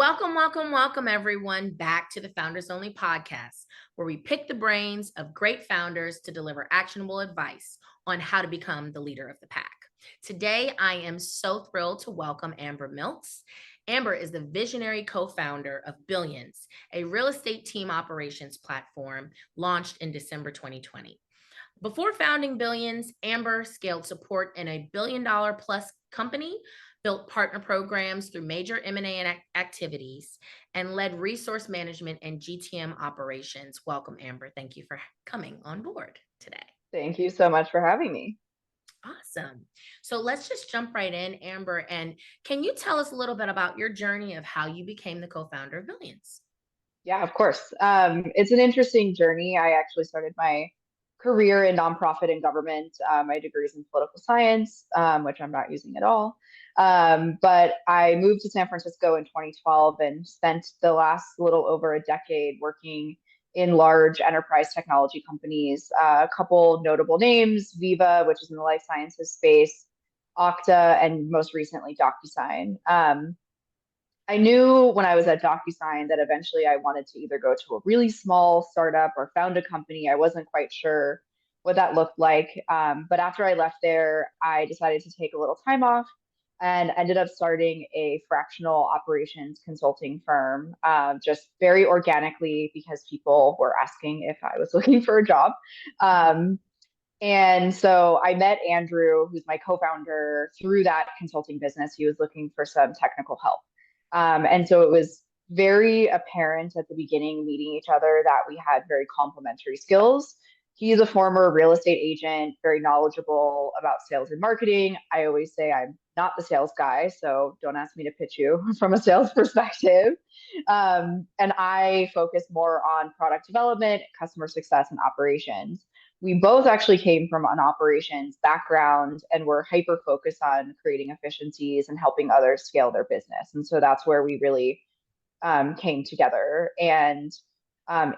Welcome, everyone, back to the Founders Only podcast, where we pick the brains of great founders to deliver actionable advice on how to become the leader of the pack. Today, I am so thrilled to welcome Amber Milts. Amber is the visionary co-founder of Billions, a real estate team operations platform launched in December 2020. Before founding Billions, Amber scaled support in a billion-dollar plus company, built partner programs through major M&A activities, and led resource management and GTM operations. Welcome, Amber. Thank you for coming on board today. Thank you so much for having me. Awesome. So let's just jump right in, Amber. And can you tell us a little bit about your journey of how you became the co-founder of Billions? Yeah, of course. It's an interesting journey. I actually started my career in nonprofit and government. My degree is in political science, which I'm not using at all. But I moved to San Francisco in 2012 and spent the last little over a decade working in large enterprise technology companies. A couple notable names: Viva, which is in the life sciences space, Okta, and most recently DocuSign. I knew when I was at DocuSign that eventually I wanted to either go to a really small startup or found a company. I wasn't quite sure what that looked like. But after I left there, I decided to take a little time off and ended up starting a fractional operations consulting firm, just very organically because people were asking if I was looking for a job. And so I met Andrew, who's my co-founder, through that consulting business. He was looking for some technical help. And so it was very apparent at the beginning, meeting each other, that we had very complementary skills. He's a former real estate agent, very knowledgeable about sales and marketing. I always say I'm not the sales guy, so don't ask me to pitch you from a sales perspective. And I focus more on product development, customer success, and operations. We both actually came from an operations background and were hyper focused on creating efficiencies and helping others scale their business. And so that's where we really came together. And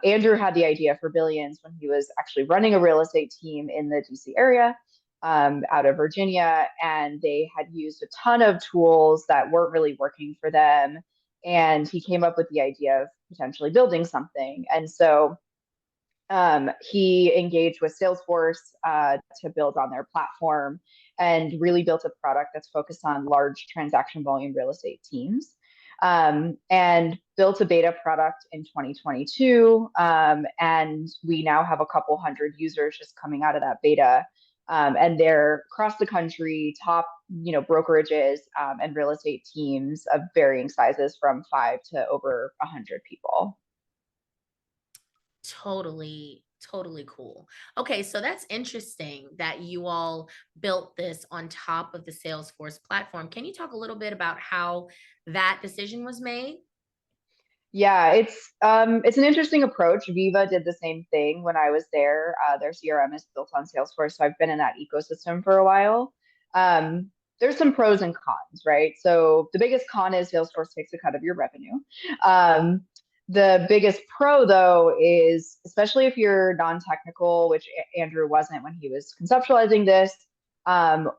Andrew had the idea for Billions when he was actually running a real estate team in the DC area, out of Virginia. And they had used a ton of tools that weren't really working for them. And he came up with the idea of potentially building something. And so he engaged with Salesforce to build on their platform and really built a product that's focused on large transaction volume real estate teams, and built a beta product in 2022. And we now have a couple hundred users just coming out of that beta. And they're across the country, top brokerages and real estate teams of varying sizes from 5 to over 100 people. Totally cool. Okay, so that's interesting that you all built this on top of the Salesforce platform. Can you talk a little bit about how that decision was made? Yeah, it's an interesting approach. Viva did the same thing when I was there. Their CRM is built on Salesforce, so I've been in that ecosystem for a while. There's some pros and cons, right? So the biggest con is Salesforce takes a cut of your revenue. Um, the biggest pro, though, is especially if you're non-technical, which Andrew wasn't when he was conceptualizing this,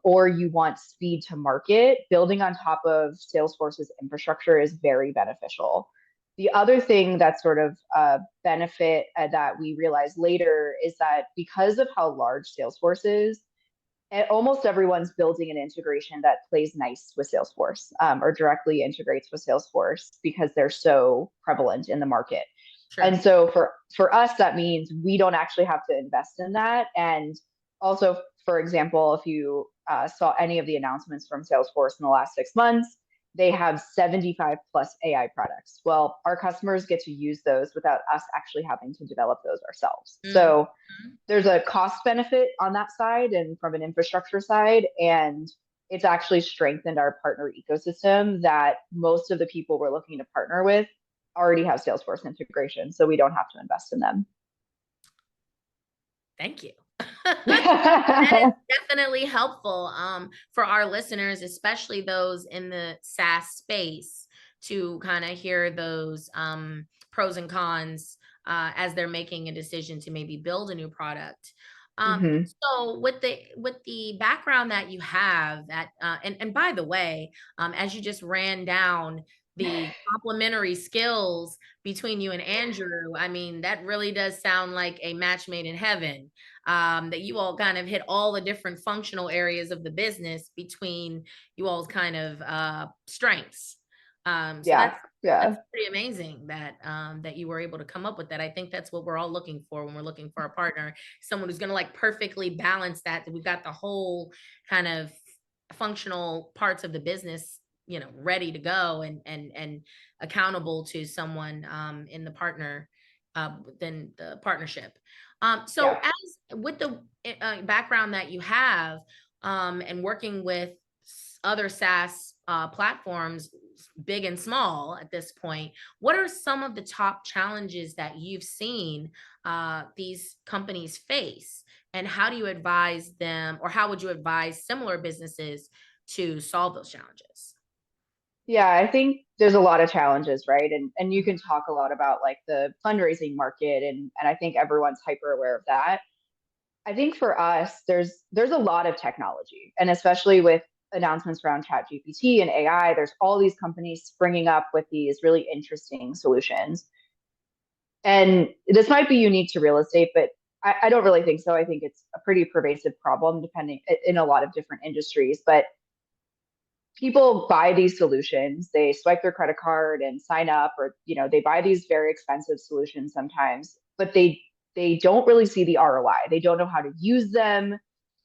or you want speed to market, building on top of Salesforce's infrastructure is very beneficial. The other thing that's sort of a benefit that we realized later is that because of how large Salesforce is, almost everyone's building an integration that plays nice with Salesforce, or directly integrates with Salesforce because they're so prevalent in the market. Sure. And so for us, that means we don't actually have to invest in that. And also, for example, if you saw any of the announcements from Salesforce in the last 6 months, they have 75 plus AI products. Well, our customers get to use those without us actually having to develop those ourselves. Mm-hmm. So there's a cost benefit on that side and from an infrastructure side. And it's actually strengthened our partner ecosystem that most of the people we're looking to partner with already have Salesforce integration. So we don't have to invest in them. Thank you. That is definitely helpful for our listeners, especially those in the SaaS space, to kind of hear those pros and cons as they're making a decision to maybe build a new product. Mhm. So with the background that you have, that and by the way, as you just ran down the complementary skills between you and Andrew, I mean, that really does sound like a match made in heaven. That you all kind of hit all the different functional areas of the business between you all's kind of strengths. So Yeah, that's yeah, pretty amazing that that you were able to come up with that. I think that's what we're all looking for when we're looking for a partner, someone who's going to like perfectly balance that. That we've got the whole kind of functional parts of the business, you know, ready to go and accountable to someone in the partner within the partnership. So yeah. as with the background that you have and working with other SaaS platforms, big and small at this point, what are some of the top challenges that you've seen these companies face? And how do you advise them, or how would you advise similar businesses to solve those challenges? Yeah, I think there's a lot of challenges, right? And you can talk a lot about like the fundraising market, and I think everyone's hyper aware of that. I think for us, there's a lot of technology, and especially with announcements around ChatGPT and AI, there's all these companies springing up with these really interesting solutions. And this might be unique to real estate, but I don't really think so. I think it's a pretty pervasive problem depending in a lot of different industries. But people buy these solutions, they swipe their credit card and sign up, or they buy these very expensive solutions sometimes, but they don't really see the ROI. They don't know how to use them.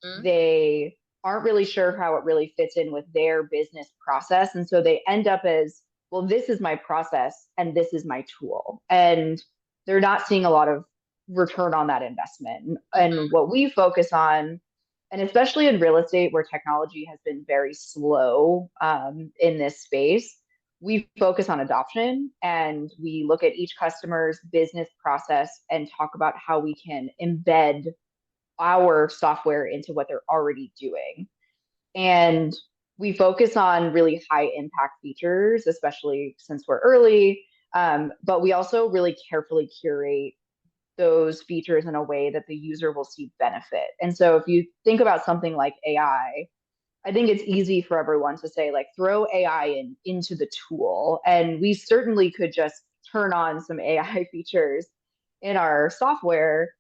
Mhm. They aren't really sure how it really fits in with their business process, and so they end up as, well, this is my process and this is my tool, and they're not seeing a lot of return on that investment. And what we focus on, and especially in real estate where technology has been very slow in this space, we focus on adoption, and we look at each customer's business process and talk about how we can embed our software into what they're already doing. And we focus on really high impact features, especially since we're early. But we also really carefully curate those features in a way that the user will see benefit. And so if you think about something like AI, I think it's easy for everyone to say, like, throw AI into the tool. And we certainly could just turn on some AI features in our software.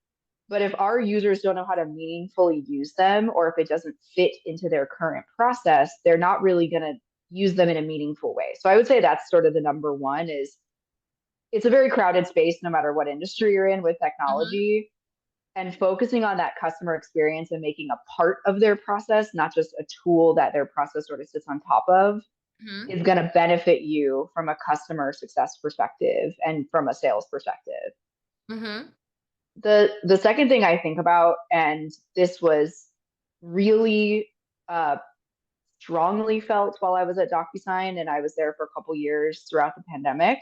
But if our users don't know how to meaningfully use them, or if it doesn't fit into their current process, they're not really going to use them in a meaningful way. So I would say that's sort of the number one. Is it's a very crowded space no matter what industry you're in with Mhm. technology, and focusing on that customer experience and making a part of their process, not just a tool that their process sort of sits on top of, Mhm. is going to benefit you from a customer success perspective and from a sales perspective. Mhm. The second thing I think about, and this was really uh, strongly felt while I was at DocuSign, and I was there for a couple years throughout the pandemic.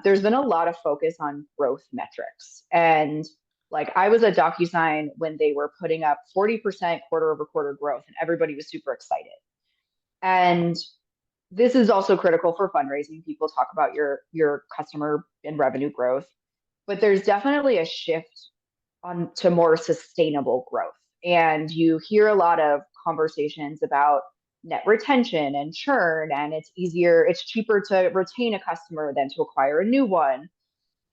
There's been a lot of focus on growth metrics, and like I was at DocuSign when they were putting up 40% quarter over quarter growth, and everybody was super excited. And this is also critical for fundraising. People talk about your customer and revenue growth, but there's definitely a shift on to more sustainable growth. And you hear a lot of conversations about net retention and churn, and it's cheaper to retain a customer than to acquire a new one.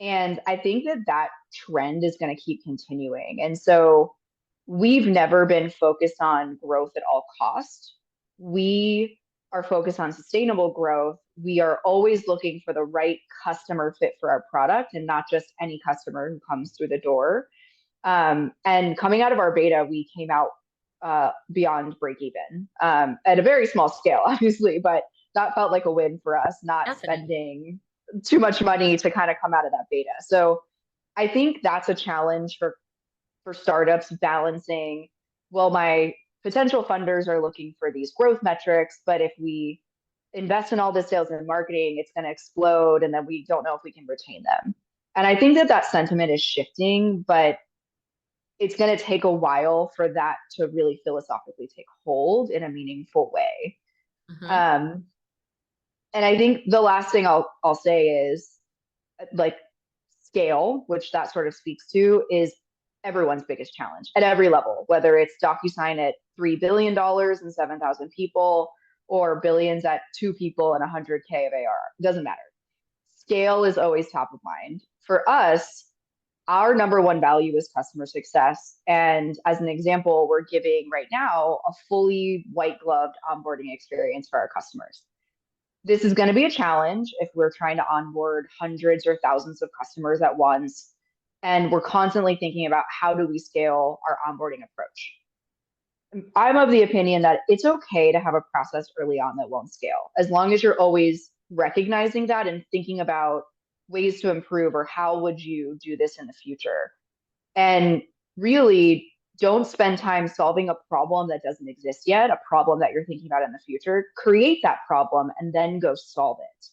And I think that that trend is going to keep continuing. And so we've never been focused on growth at all costs. We are focused on sustainable growth. We are always looking for the right customer fit for our product, and not just any customer who comes through the door. And coming out of our beta, we came out beyond break even at a very small scale, obviously, but that felt like a win for us, not Definitely. spending too much money to kind of come out of that beta. So I think that's a challenge for startups balancing, well, my potential funders are looking for these growth metrics, but if we invest in all this sales and marketing, it's going to explode, and then we don't know if we can retain them. And I think that that sentiment is shifting, but it's going to take a while for that to really philosophically take hold in a meaningful way. Mhm. Um, and I think the last thing I'll say is, like, scale, which that sort of speaks to, is everyone's biggest challenge at every level, whether it's DocuSign at $3 billion and 7,000 people, or billions at 2 people and 100K of AR. It doesn't matter. Scale is always top of mind. For us, our number one value is customer success. And as an example, we're giving right now a fully white gloved onboarding experience for our customers. This is going to be a challenge if we're trying to onboard hundreds or thousands of customers at once. And we're constantly thinking about how do we scale our onboarding approach. I'm of the opinion that it's okay to have a process early on that won't scale, as long as you're always recognizing that and thinking about ways to improve or how would you do this in the future. And really don't spend time solving a problem that doesn't exist yet, a problem that you're thinking about in the future. Create that problem and then go solve it.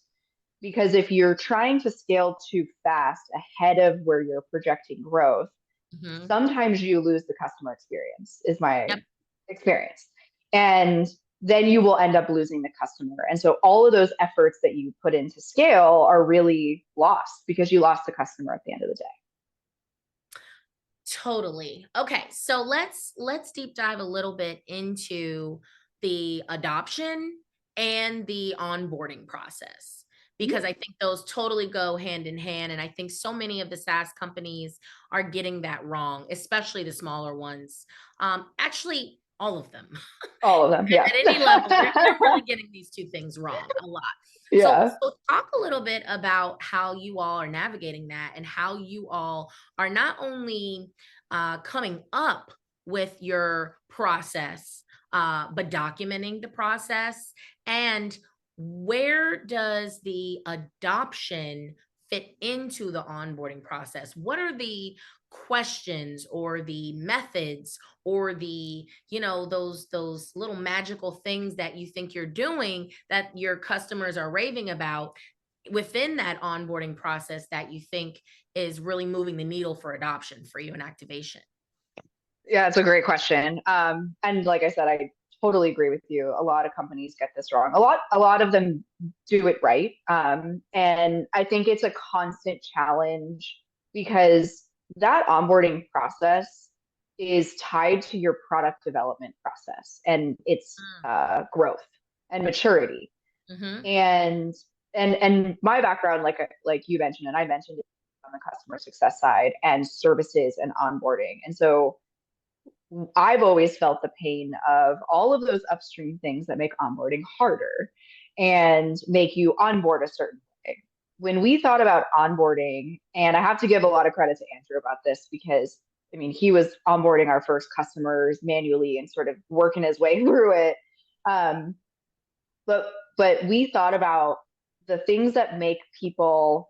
Because if you're trying to scale too fast ahead of where you're projecting growth, sometimes you lose the customer experience, is my experience. And then you will end up losing the customer. And so all of those efforts that you put into scale are really lost because you lost the customer at the end of the day. Totally. Okay, so let's deep dive a little bit into the adoption and the onboarding process, because I think those totally go hand in hand. And I think so many of the SaaS companies are getting that wrong, especially the smaller ones. Actually, all of them. All of them, yeah. At any level, they're really getting these two things wrong a lot. Yeah. So talk a little bit about how you all are navigating that and how you all are not only coming up with your process, but documenting the process. And where does the adoption fit into the onboarding process? What are the questions or the methods or the, those little magical things that you think you're doing that your customers are raving about within that onboarding process that you think is really moving the needle for adoption for you and activation? Yeah, it's a great question. And like I said, I totally agree with you. A lot of companies get this wrong. A lot of them do it right. And I think it's a constant challenge because that onboarding process is tied to your product development process and its growth and maturity. And my background, like you mentioned, and I mentioned, on the customer success side and services and onboarding. And so I've always felt the pain of all of those upstream things that make onboarding harder and make you onboard a certain way. When we thought about onboarding, and I have to give a lot of credit to Andrew about this because I mean, he was onboarding our first customers manually and sort of working his way through it. Um, but we thought about the things that make people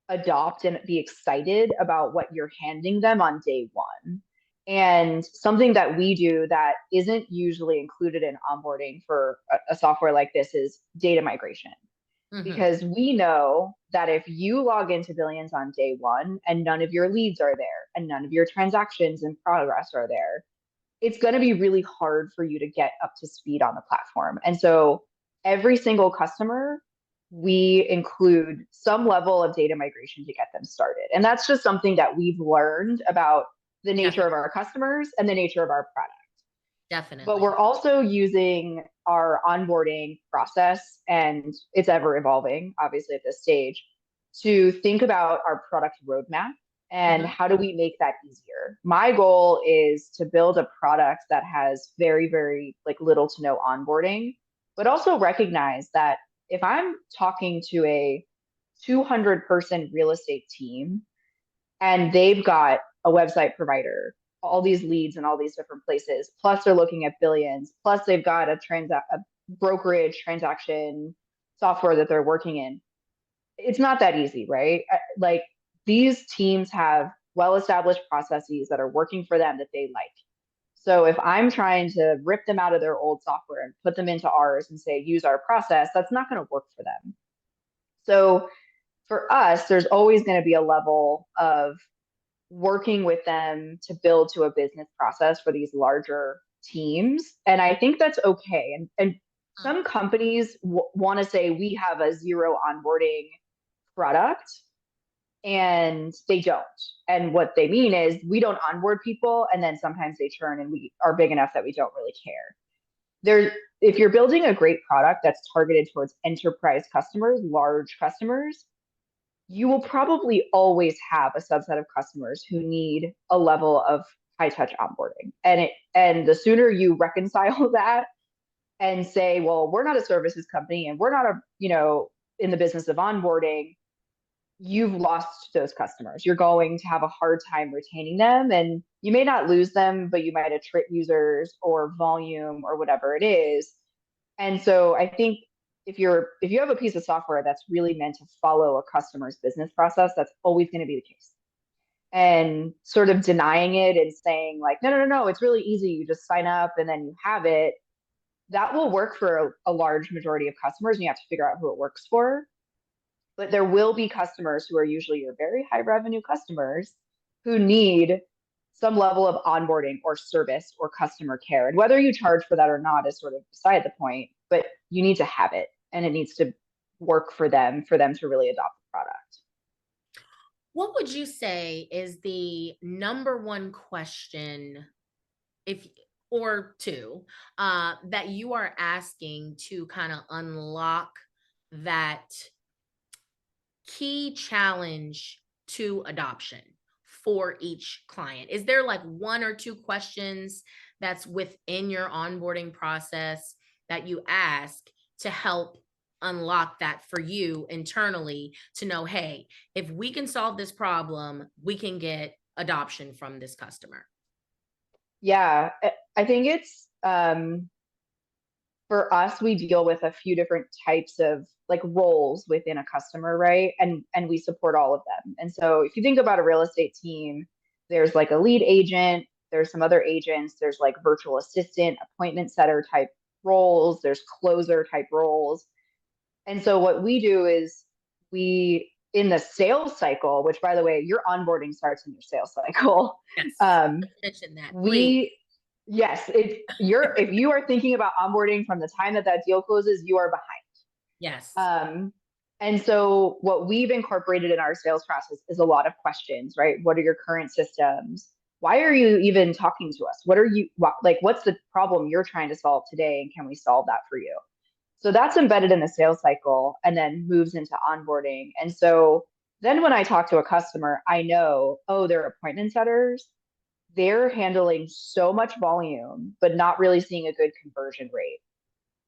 adopt and be excited about what you're handing them on day one. And something that we do that isn't usually included in onboarding for a software like this is data migration. Because we know that if you log into Billions on day one and none of your leads are there and none of your transactions in progress are there, it's going to be really hard for you to get up to speed on the platform. And so every single customer, we include some level of data migration to get them started. And that's just something that we've learned about the nature of our customers and the nature of our product. Definitely. But we're also using our onboarding process, and it's ever evolving, obviously, at this stage, to think about our product roadmap and how do we make that easier. My goal is to build a product that has very, very little to no onboarding, but also recognize that if I'm talking to a 200-person real estate team and they've got a website provider, all these leads in all these different places, plus they're looking at Billions, plus they've got a brokerage transaction software that they're working in, it's not that easy, right? Like, these teams have well-established processes that are working for them that they like. So if I'm trying to rip them out of their old software and put them into ours and say, use our process, that's not going to work for them. So for us, there's always going to be a level of working with them to build to a business process for these larger teams. And I think that's okay. And some companies want to say we have a zero onboarding product, and they don't. And what they mean is we don't onboard people, and then sometimes they churn and we are big enough that we don't really care. if you're building a great product that's targeted towards enterprise customers, large customers, you will probably always have a subset of customers who need a level of high touch onboarding. And the sooner you reconcile that and say, well, we're not a services company and we're not in the business of onboarding, you've lost those customers. You're going to have a hard time retaining them, and you may not lose them, but you might attrit users or volume or whatever it is. And so I think if you have a piece of software that's really meant to follow a customer's business process, that's always going to be the case. And sort of denying it and saying like, no, no, no, no, it's really easy. You just sign up and then you have it. That will work for a large majority of customers, and you have to figure out who it works for. But there will be customers who are usually your very high revenue customers who need some level of onboarding or service or customer care. And whether you charge for that or not is sort of beside the point, but you need to have it and it needs to work for them to really adopt the product. What would you say is the number one question, if or two, that you are asking to kind of unlock that key challenge to adoption for each client? Is there like one or two questions that's within your onboarding process that you ask to help unlock that for you internally to know, hey, if we can solve this problem, we can get adoption from this customer? Yeah, I think it's for us, we deal with a few different types of like roles within a customer, right? And we support all of them. And so if you think about a real estate team, there's like a lead agent, there's some other agents, there's like virtual assistant, appointment setter type roles, there's closer type roles. And so what we do is we in the sales cycle, which by the way, your onboarding starts in your sales cycle. Yes. Mention that, please. We Yes, if you are thinking about onboarding from the time that deal closes, you are behind. Yes. And so what we've incorporated in our sales process is a lot of questions, right? What are your current systems? Why are you even talking to us? What's the problem you're trying to solve today? And can we solve that for you? So that's embedded in the sales cycle and then moves into onboarding. And so then when I talk to a customer, I know, oh, they're appointment setters. They're handling so much volume, but not really seeing a good conversion rate.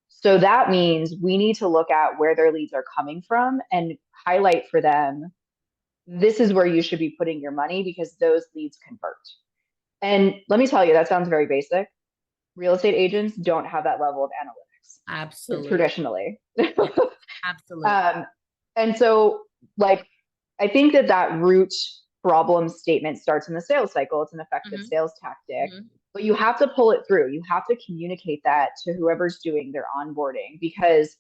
So that means we need to look at where their leads are coming from and highlight for them, this is where you should be putting your money because those leads convert. And let me tell you, that sounds very basic. Real estate agents don't have that level of analytics. Absolutely. Traditionally. Absolutely. And so like, I think that root problem statement starts in the sales cycle. It's an effective sales tactic, but you have to pull it through. You have to communicate that to whoever's doing their onboarding, because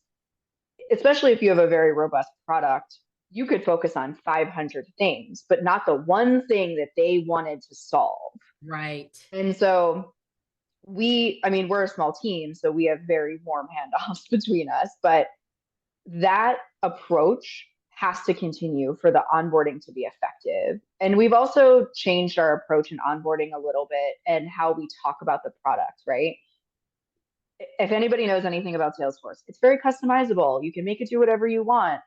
especially if you have a very robust product, you could focus on 500 things, but not the one thing that they wanted to solve. Right. And so we're a small team, so we have very warm handoffs between us, but that approach has to continue for the onboarding to be effective. And we've also changed our approach in onboarding a little bit and how we talk about the product, right? If anybody knows anything about Salesforce, it's very customizable. You can make it do whatever you want.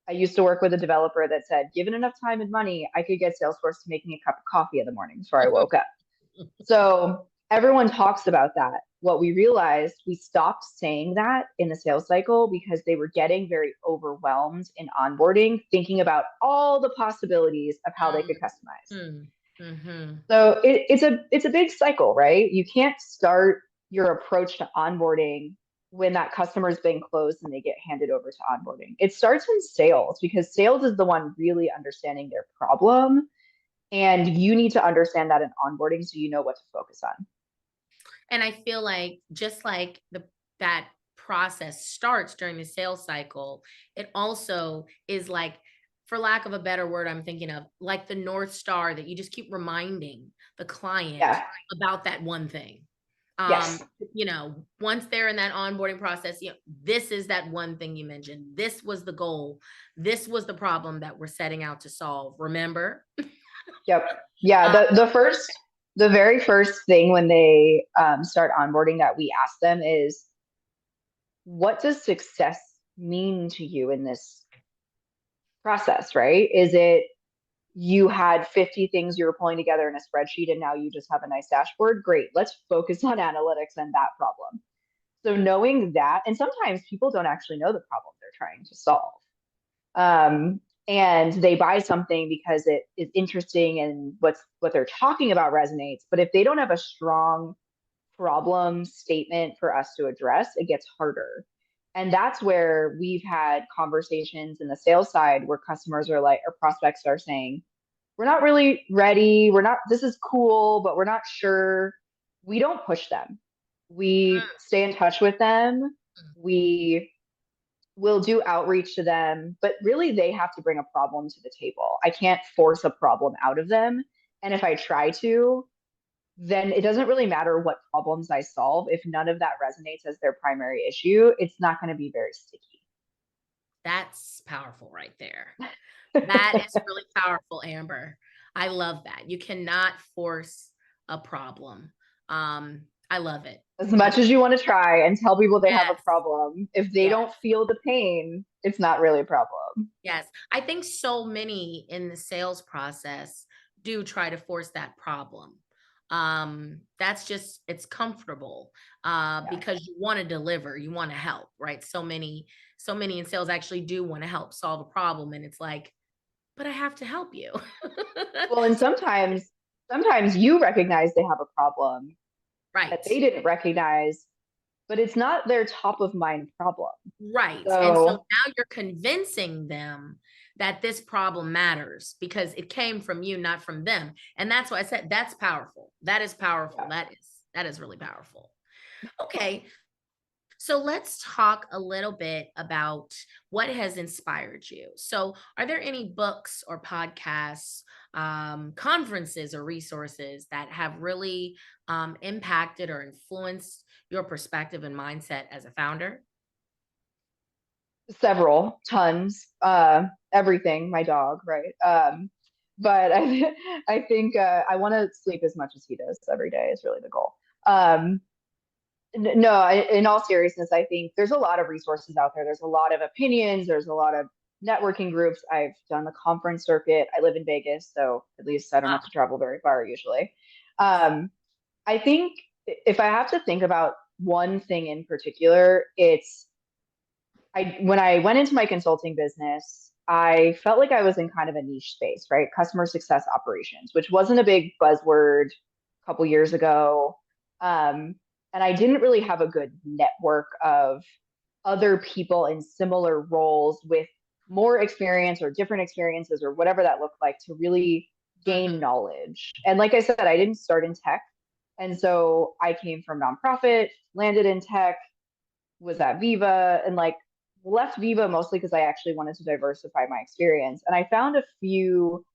I used to work with a developer that said, given enough time and money, I could get Salesforce to make me a cup of coffee in the morning before I woke up. So everyone talks about that. What we realized, we stopped saying that in the sales cycle because they were getting very overwhelmed in onboarding, thinking about all the possibilities of how they could customize. So it's a big cycle, right? You can't start your approach to onboarding when that customer's been closed and they get handed over to onboarding. It starts in sales because sales is the one really understanding their problem. And you need to understand that in onboarding so you know what to focus on. And I feel like just like that process starts during the sales cycle, it also is like, for lack of a better word, I'm thinking of like the North Star that you just keep reminding the client about that one thing. Yes. Once they're in that onboarding process, this is that one thing you mentioned. This was the goal. This was the problem that we're setting out to solve. Remember? Yep. Yeah. The very first thing when they start onboarding that we ask them is, what does success mean to you in this process, right? Is it you had 50 things you were pulling together in a spreadsheet and now you just have a nice dashboard? Great. Let's focus on analytics and that problem. So knowing that, and sometimes people don't actually know the problem they're trying to solve. And they buy something because it is interesting and what they're talking about resonates. But if they don't have a strong problem statement for us to address, it gets harder. And that's where we've had conversations in the sales side where customers are like, or prospects are saying, we're not really ready. We're not, this is cool, but we're not sure. We don't push them. We stay in touch with them. We will do outreach to them, but really they have to bring a problem to the table. I can't force a problem out of them. And if I try to, then it doesn't really matter what problems I solve. If none of that resonates as their primary issue, it's not going to be very sticky. That's powerful right there. That is really powerful, Amber. I love that. You cannot force a problem. I love it. As much as you want to try and tell people they have a Yes. problem, if they Yes. don't feel the pain, it's not really a problem. Yes. I think so many in the sales process do try to force that problem. That's just, it's comfortable Yeah. because you want to deliver, you want to help, right? So many in sales actually do want to help solve a problem. And it's like, but I have to help you. Well, and sometimes you recognize they have a problem that Right. they didn't recognize, but it's not their top of mind problem. Right. And so So, now you're convincing them that this problem matters because it came from you, not from them. And that's why I said that's powerful. That is powerful. yeah. That is really powerful. Okay. So let's talk a little bit about what has inspired you. So, are there any books or podcasts, conferences or resources that have really impacted or influenced your perspective and mindset as a founder? Several, tons, everything, my dog, right? But I think I want to sleep as much as he does every day is really the goal. Um, no, in all seriousness, I think there's a lot of resources out there. There's a lot of opinions. There's a lot of networking groups. I've done the conference circuit. I live in Vegas, so at least I don't have Ah, to travel very far usually. yes. Um, I think if I have to think about one thing in particular, it's I when I went into my consulting business, I felt like I was in kind of a niche space, right? Customer success operations, which wasn't a big buzzword a couple years ago. Um, and I didn't really have a good network of other people in similar roles with more experience or different experiences or whatever that looked like to really gain Mhm. knowledge. And like I said, I didn't start in tech. And so I came from nonprofit, landed in tech, was at Viva, and like left Viva mostly because I actually wanted to diversify my experience. And I found a few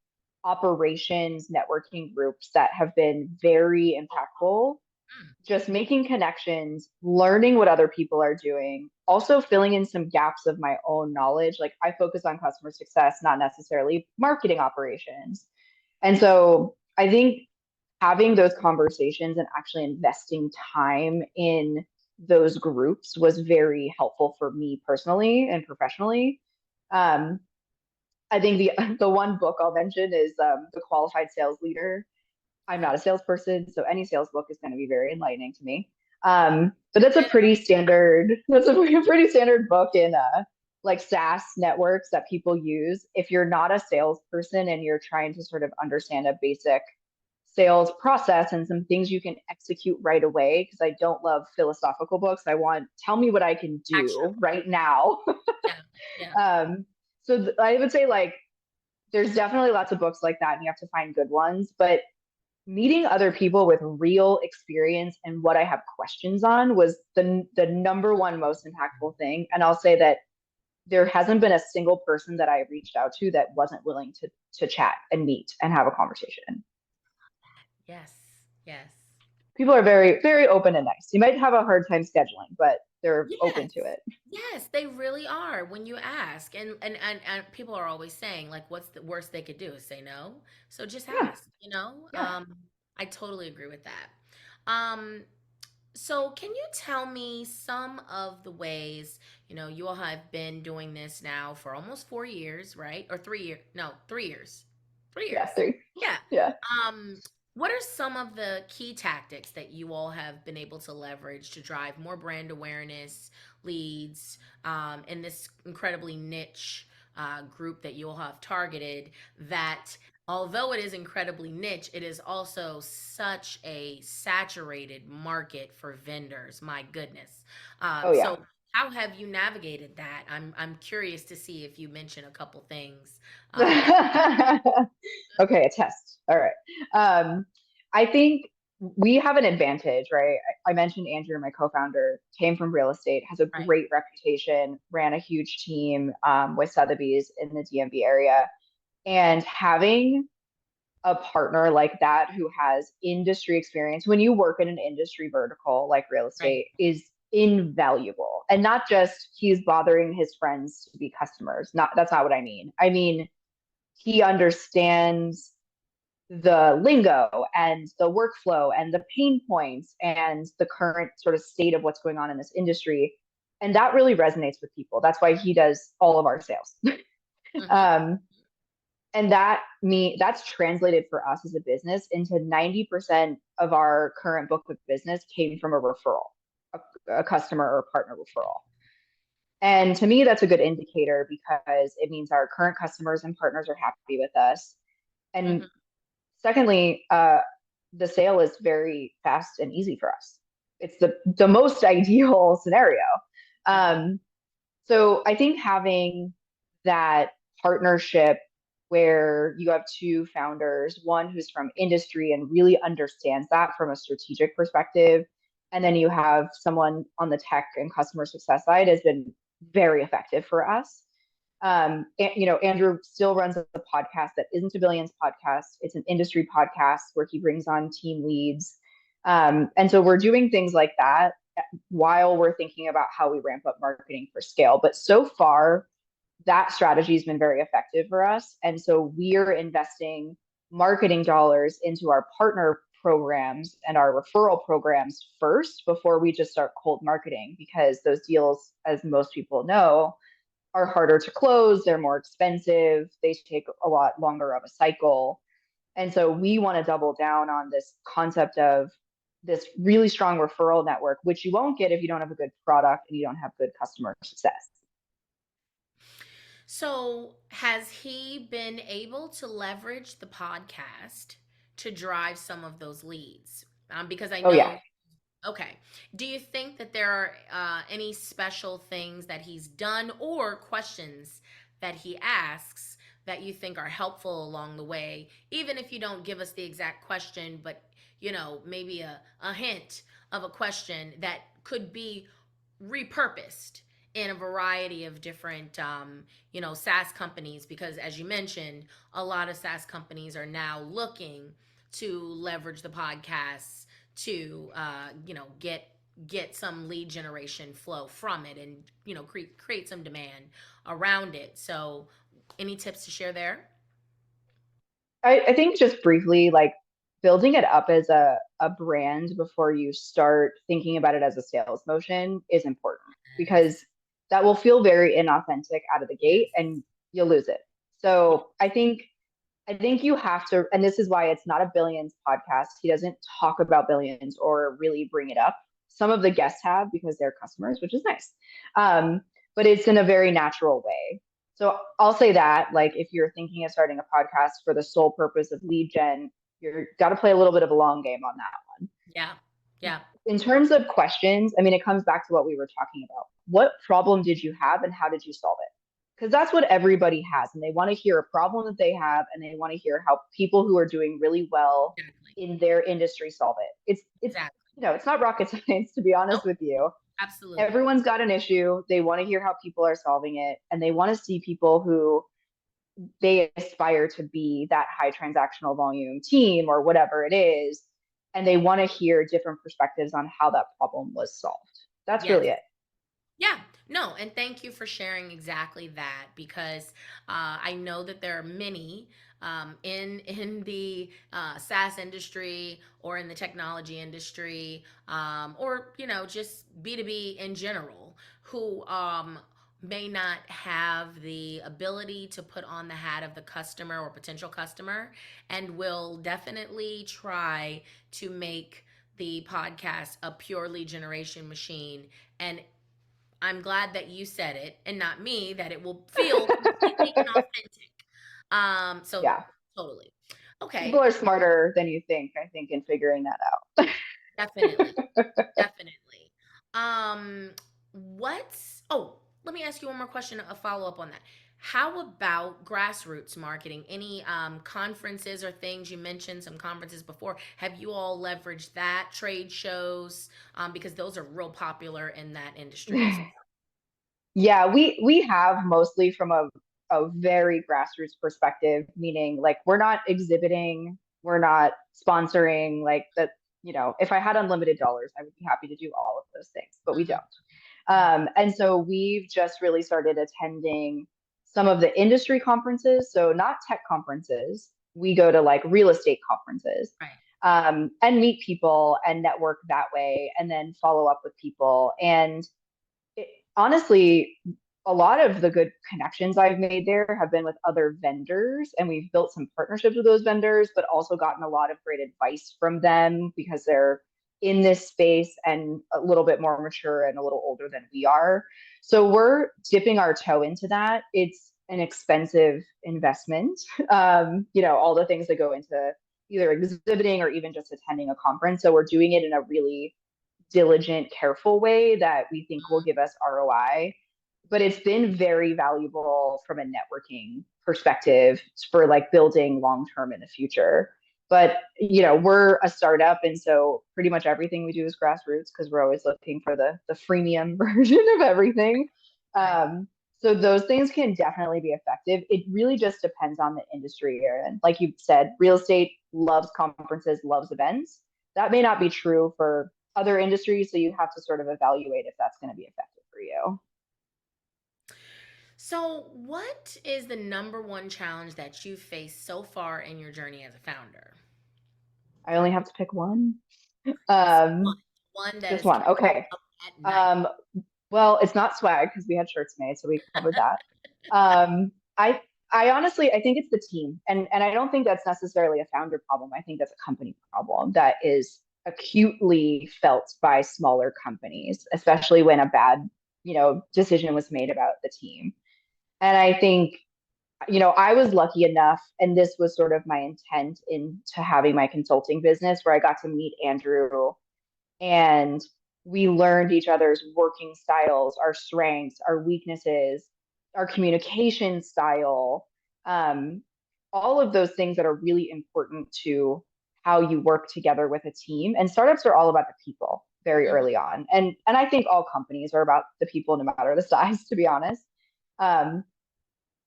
operations networking groups that have been very impactful, Mm. just making connections, learning what other people are doing, also filling in some gaps of my own knowledge. Like I focus on customer success, not necessarily marketing operations. And so I think having those conversations and actually investing time in those groups was very helpful for me personally and professionally. Um, I think the one book I'll mention is The Qualified Sales Leader. I'm not a salesperson, so any sales book is going to be very enlightening to me. But that's a pretty standard. That's a pretty standard book in like SaaS networks that people use. If you're not a salesperson and you're trying to sort of understand a basic sales process and some things you can execute right away, because I don't love philosophical books. I want tell me what I can do Actionable. right now. Yeah. Yeah. um, I would say like there's definitely lots of books like that, and you have to find good ones. But meeting other people with real experience and what I have questions on was the number one most impactful thing. And I'll say that there hasn't been a single person that I reached out to that wasn't willing to chat and meet and have a conversation. Yes. Yes. People are very open and nice. You might have a hard time scheduling, but they're open Yes. to it. Yes, they really are when you ask. And people are always saying like what's the worst they could do is say no. So just Yeah, ask, you know? yeah. I totally agree with that. Um So, can you tell me some of the ways, you all have been doing this now for almost 4 years, right? Or 3 years? No, 3 years. Three Yeah, years. three. Yeah. Yeah. Um, what are some of the key tactics that you all have been able to leverage to drive more brand awareness, leads, in this incredibly niche group that you all have targeted that although it is incredibly niche, it is also such a saturated market for vendors. My goodness. Oh yeah. So how have you navigated that? I'm curious to see if you mention a couple things. Um, Okay, a test. All right. I think we have an advantage, right? I mentioned Andrew, my co-founder, came from real estate, has a right, great reputation, ran a huge team with Sotheby's in the DMV area. And having a partner like that who has industry experience when you work in an industry vertical like real right. estate is invaluable. And not just he's bothering his friends to be customers. Not that's not what I mean. I mean, he understands the lingo and the workflow and the pain points and the current sort of state of what's going on in this industry. And that really resonates with people. That's why he does all of our sales. Hmm. um, and that's translated for us as a business into 90% of our current book of business came from a referral, a customer or partner referral. And to me, that's a good indicator because it means our current customers and partners are happy with us. And Hmm. secondly, the sale is very fast and easy for us. It's the most ideal scenario. Definitely. Um, so I think having that partnership where you have two founders, one who's from industry and really understands that from a strategic perspective, and then you have someone on the tech and customer success side has been very effective for us. Andrew still runs a podcast that isn't a Billions podcast. It's an industry podcast where he brings on team leads. And so we're doing things like that while we're thinking about how we ramp up marketing for scale. But so far, that strategy has been very effective for us. And so we're investing marketing dollars into our partner programs and our referral programs first before we just start cold marketing because those deals, as most people know, are harder to close, they're more expensive, they take a lot longer of a cycle. And so we want to double down on this concept of this really strong referral network, which you won't get if you don't have a good product and you don't have good customer success. So, has he been able to leverage the podcast to drive some of those leads? Because I Oh, yeah. know, okay. Do you think that there are any special things that he's done or questions that he asks that you think are helpful along the way? Even if you don't give us the exact question, but maybe a hint of a question that could be repurposed in a variety of different SaaS companies, because as you mentioned, a lot of SaaS companies are now looking to leverage the podcasts to get some lead generation flow from it, and create some demand around it. So any tips to share there? I think just briefly, like building it up as a brand before you start thinking about it as a sales motion is important because Yes. that will feel very inauthentic out of the gate Yes. and you'll lose it. So I think you have to, and this is why it's not a Billions podcast. He doesn't talk about Billions or really bring it up. Some of the guests have because they're customers, which is nice. Um, but it's in a very natural way. So I'll say that, like, if you're thinking of starting a podcast for the sole purpose of lead gen, you're got to play a little bit of a long game on that one. Yeah. Yeah. In terms of questions, I mean, it comes back to what we were talking about. What problem did you have and how did you solve it? Because that's what everybody has. And they want to hear a problem that they have and they want to hear how people who are doing really well Exactly. in their industry solve it. It's Exactly. it's not rocket science, to be honest Nope. with you. Absolutely. Everyone's got an issue. They want to hear how people are solving it and they want to see people who they aspire to be that high transactional volume team or whatever it is, and they want to hear different perspectives on how that problem was solved. That's Yes. really it. Yeah, no, and thank you for sharing exactly that, because I know that there are many in the SaaS industry or in the technology industry, or just B2B in general, who may not have the ability to put on the hat of the customer or potential customer, and will definitely try to make the podcast a pure lead generation machine. And I'm glad that you said it and not me, that it will feel completely inauthentic. So Yeah. totally. People Okay, are smarter than you think, I think, in figuring that out. definitely. Definitely. What's let me ask you one more question, a follow-up on that. How about grassroots marketing? Any conferences or things? You mentioned some conferences before. Have you all leveraged that, trade shows? Because those are real popular in that industry as Yeah, we have mostly from a very grassroots perspective, meaning like we're not exhibiting, we're not sponsoring like that, if I had unlimited dollars, I would be happy to do all of those things, but we well. don't. And so we've just really started attending some of the industry conferences. So not tech conferences. We go to like real estate conferences, Right. and meet people and network that way, and then follow up with people. And it, honestly, a lot of the good connections I've made there have been with other vendors, and we've built some partnerships with those vendors, but also gotten a lot of great advice from them because they're in this space and a little bit more mature and a little older than we are. So we're dipping our toe into that. It's an expensive investment. All the things that go into either exhibiting or even just attending a conference. So we're doing it in a really diligent, careful way that we think will give us ROI. But it's been very valuable from a networking perspective for like building long term in the future. But we're a startup, and so pretty much everything we do is grassroots because we're always looking for the freemium version of everything. Right. So those things can definitely be effective. It really just depends on the industry you're in. Like you said, real estate loves conferences, loves events. That may not be true for other industries, so you have to sort of evaluate if that's going to be effective for you. So, what is the number one challenge that you've faced so far in your journey as a founder? I only have to pick one. Just one, Um, one that just is one. keeping Okay. you up at night. Um, well, it's not swag because we had shirts made, so we covered that. Um, I I honestly I think it's the team, and I don't think that's necessarily a founder problem. I think that's a company problem that is acutely felt by smaller companies, especially when a bad decision was made about the team. And I think I was lucky enough, and this was sort of my intent into having my consulting business, where I got to meet Andrew and we learned each other's working styles, our strengths, our weaknesses, our communication style, um, all of those things that are really important to how you work together with a team. And startups are all about the people very Mhm. early on, and I think all companies are about the people, no matter the size, to be honest. Um,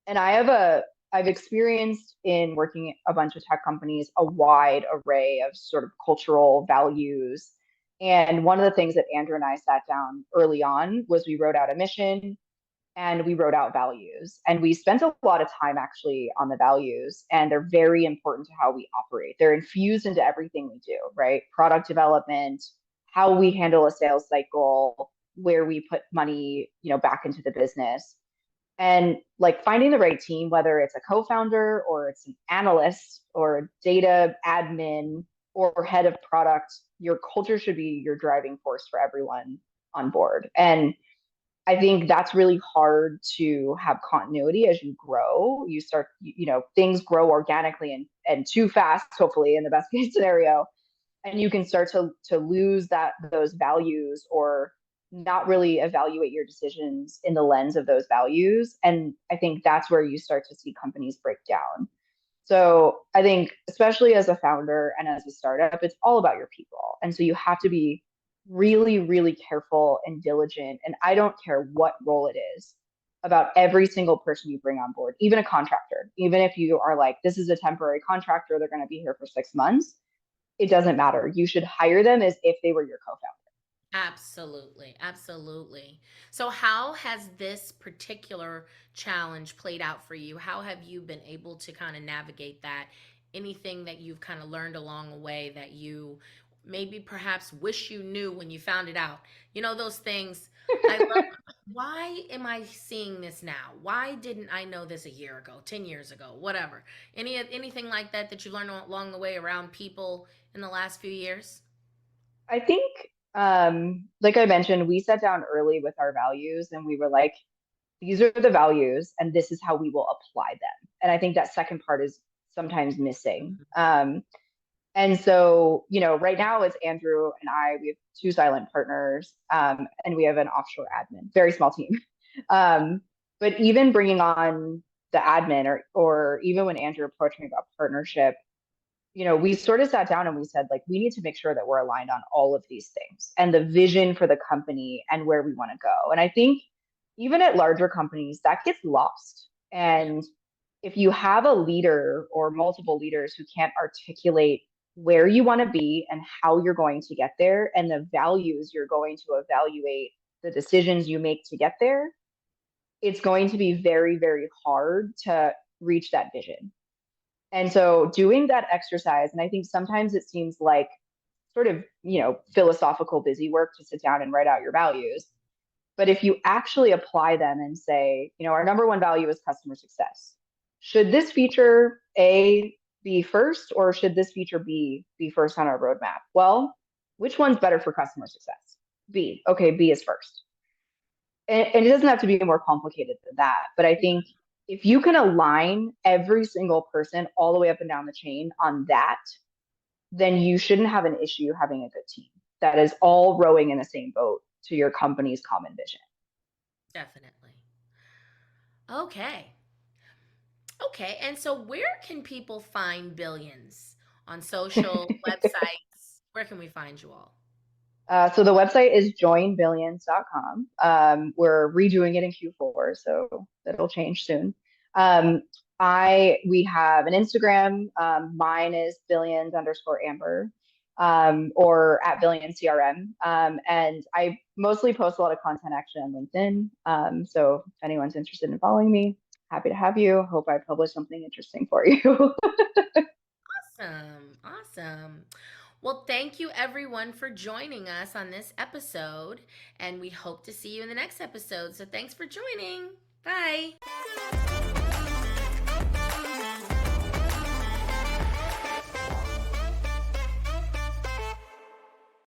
and I've experienced in working at a bunch of tech companies a wide array of sort of cultural values. And one of the things that Andrew and I sat down early on was we wrote out a mission and we wrote out values. And we spent a lot of time actually on the values, and they're very important to how we operate. They're infused into everything we do, right? Product development, how we handle a sales cycle, where we put money, back into the business. And like finding the right team, whether it's a co-founder or it's an analyst or a data admin or head of product, your culture should be your driving force for everyone on board. And I think that's really hard to have continuity as you grow. You start, things grow organically and too fast, hopefully in the best case scenario, and you can start to lose those values, or not really evaluate your decisions in the lens of those values. And I think that's where you start to see companies break down. So I think, especially as a founder and as a startup, it's all about your people. And so you have to be really, really careful and diligent. And I don't care what role it is, about every single person you bring on board, even a contractor, even if you are like, this is a temporary contractor, they're going to be here for 6 months. It doesn't matter. You should hire them as if they were your co-founder. Absolutely. Absolutely. So, how has this particular challenge played out for you? How have you been able to kind of navigate that? Anything that you've kind of learned along the way that you maybe perhaps wish you knew when you found it out? You know, those things. I love, why am I seeing this now? Why didn't I know this a year ago, 10 years ago, whatever? Anything like that that you learned along the way around people in the last few years? I think, like I mentioned, we sat down early with our values and we were like, these are the values and this is how we will apply them. And I think that second part is sometimes missing. And so, right now it's Andrew and I, we have two silent partners, and we have an offshore admin, very small team. But even bringing on the admin or even when Andrew approached me about partnership, we sort of sat down and we said, like, we need to make sure that we're aligned on all of these things and the vision for the company and where we want to go. And I think even at larger companies, that gets lost. Yeah, And if you have a leader or multiple leaders who can't articulate where you want to be and how you're going to get there and the values you're going to evaluate the decisions you make to get there, it's going to be very, very hard to reach that vision. And so doing that exercise, and I think sometimes it seems like sort of, philosophical busy work to sit down and write out your values. But if you actually apply them and say, our number one value is customer success. Should this feature A be first or should this feature be first on our roadmap? Well, which one's better for customer success? B. Okay, B is first. And it doesn't have to be more complicated than that. But I think if you can align every single person all the way up and down the chain on that, then you shouldn't have an issue having a good team that is all rowing in the same boat to your company's common vision. definitely. Okay. Okay. And so where can people find Billions? On social, websites? Where can we find you all? So the website is joinbillions.com. We're redoing it in Q4, so that'll change soon. Um, we have an Instagram. Mine is billions underscore Amber, or at billions CRM. And I mostly post a lot of content actually on LinkedIn. So if anyone's interested in following me, happy to have you. Hope I publish something interesting for you. Awesome. Awesome. Well, thank you everyone for joining us on this episode, and we hope to see you in the next episode. So thanks for joining. Bye.